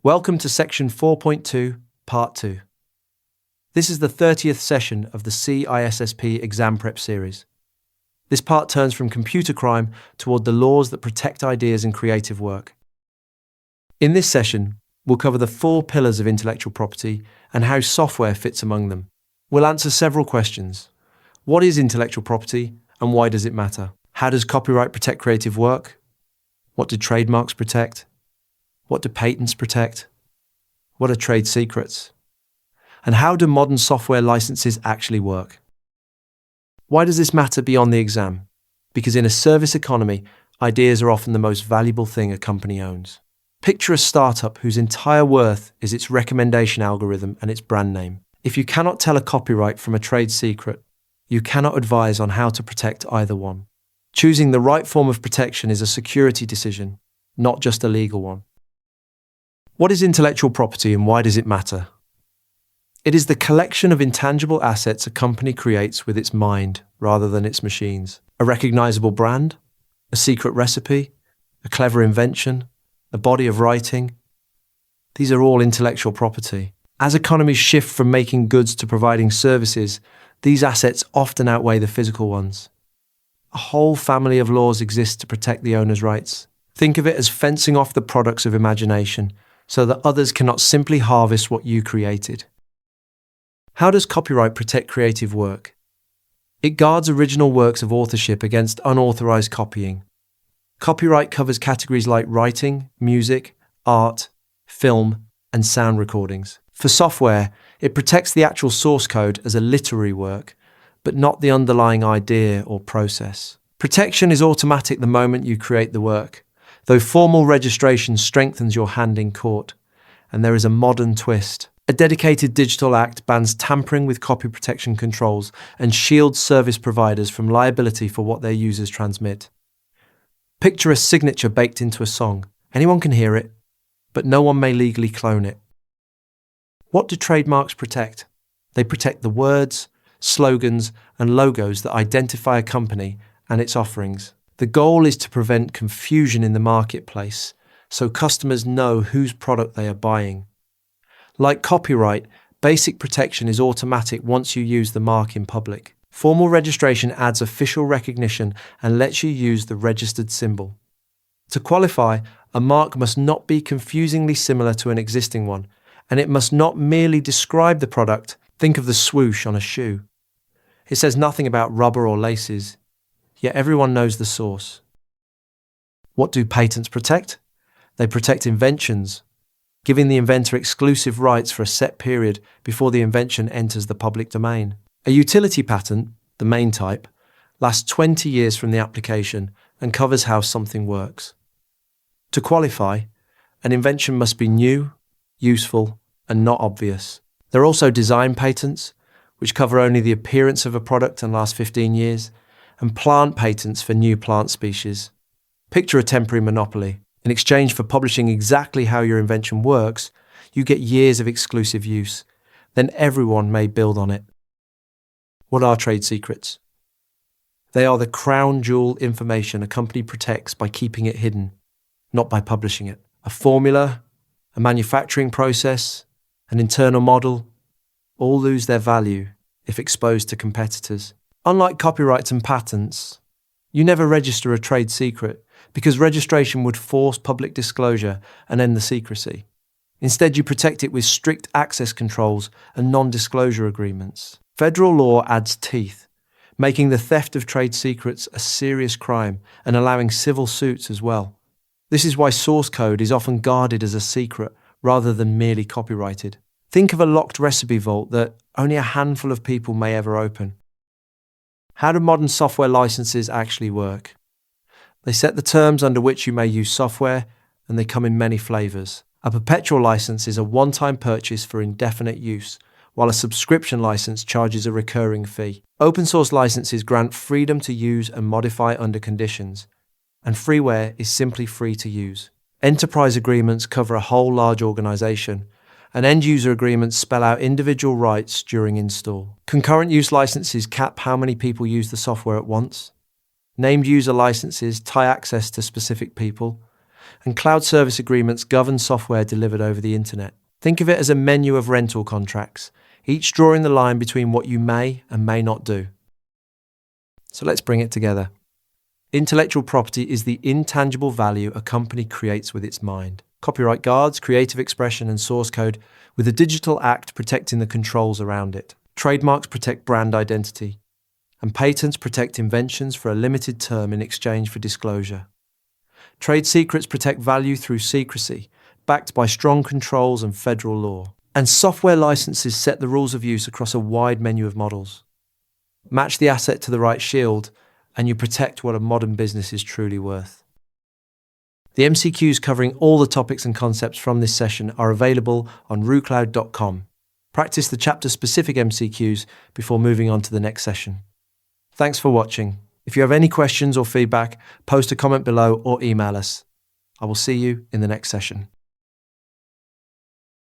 Welcome to Section 4.2, Part 2. This is the 30th session of the CISSP exam prep series. This part turns from computer crime toward the laws that protect ideas in creative work. In this session, we'll cover the 4 pillars of intellectual property and how software fits among them. We'll answer several questions. What is intellectual property and why does it matter? How does copyright protect creative work? What do trademarks protect? What do patents protect? What are trade secrets? And how do modern software licenses actually work? Why does this matter beyond the exam? Because in a service economy, ideas are often the most valuable thing a company owns. Picture a startup whose entire worth is its recommendation algorithm and its brand name. If you cannot tell a copyright from a trade secret, you cannot advise on how to protect either one. Choosing the right form of protection is a security decision, not just a legal one. What is intellectual property and why does it matter? It is the collection of intangible assets a company creates with its mind rather than its machines. A recognizable brand, a secret recipe, a clever invention, a body of writing. These are all intellectual property. As economies shift from making goods to providing services, these assets often outweigh the physical ones. A whole family of laws exist to protect the owner's rights. Think of it as fencing off the products of imagination, so that others cannot simply harvest what you created. How does copyright protect creative work? It guards original works of authorship against unauthorized copying. Copyright covers categories like writing, music, art, film, and sound recordings. For software, it protects the actual source code as a literary work, but not the underlying idea or process. Protection is automatic the moment you create the work, though formal registration strengthens your hand in court. And there is a modern twist. A dedicated digital act bans tampering with copy protection controls and shields service providers from liability for what their users transmit. Picture a signature baked into a song. Anyone can hear it, but no one may legally clone it. What do trademarks protect? They protect the words, slogans, and logos that identify a company and its offerings. The goal is to prevent confusion in the marketplace, so customers know whose product they are buying. Like copyright, basic protection is automatic once you use the mark in public. Formal registration adds official recognition and lets you use the registered symbol. To qualify, a mark must not be confusingly similar to an existing one, and it must not merely describe the product. Think of the swoosh on a shoe. It says nothing about rubber or laces, yet everyone knows the source. What do patents protect? They protect inventions, giving the inventor exclusive rights for a set period before the invention enters the public domain. A utility patent, the main type, lasts 20 years from the application and covers how something works. To qualify, an invention must be new, useful, and not obvious. There are also design patents, which cover only the appearance of a product and last 15 years, and plant patents for new plant species. Picture a temporary monopoly. In exchange for publishing exactly how your invention works, you get years of exclusive use. Then everyone may build on it. What are trade secrets? They are the crown jewel information a company protects by keeping it hidden, not by publishing it. A formula, a manufacturing process, an internal model, all lose their value if exposed to competitors. Unlike copyrights and patents, you never register a trade secret because registration would force public disclosure and end the secrecy. Instead, you protect it with strict access controls and non-disclosure agreements. Federal law adds teeth, making the theft of trade secrets a serious crime and allowing civil suits as well. This is why source code is often guarded as a secret rather than merely copyrighted. Think of a locked recipe vault that only a handful of people may ever open. How do modern software licenses actually work? They set the terms under which you may use software, and they come in many flavors. A perpetual license is a one-time purchase for indefinite use, while a subscription license charges a recurring fee. Open source licenses grant freedom to use and modify under conditions, and freeware is simply free to use. Enterprise agreements cover a whole large organization, and end-user agreements spell out individual rights during install. Concurrent use licenses cap how many people use the software at once. Named user licenses tie access to specific people, And cloud service agreements govern software delivered over the internet. Think of it as a menu of rental contracts, each drawing the line between what you may and may not do. So let's bring it together. Intellectual property is the intangible value a company creates with its mind. Copyright guards creative expression and source code, with the Digital Act protecting the controls around it. Trademarks protect brand identity, and patents protect inventions for a limited term in exchange for disclosure. Trade secrets protect value through secrecy, backed by strong controls and federal law. And software licenses set the rules of use across a wide menu of models. Match the asset to the right shield, and you protect what a modern business is truly worth. The MCQs covering all the topics and concepts from this session are available on RooCloud.com. Practice the chapter-specific MCQs before moving on to the next session. Thanks for watching. If you have any questions or feedback, post a comment below or email us. I will see you in the next session.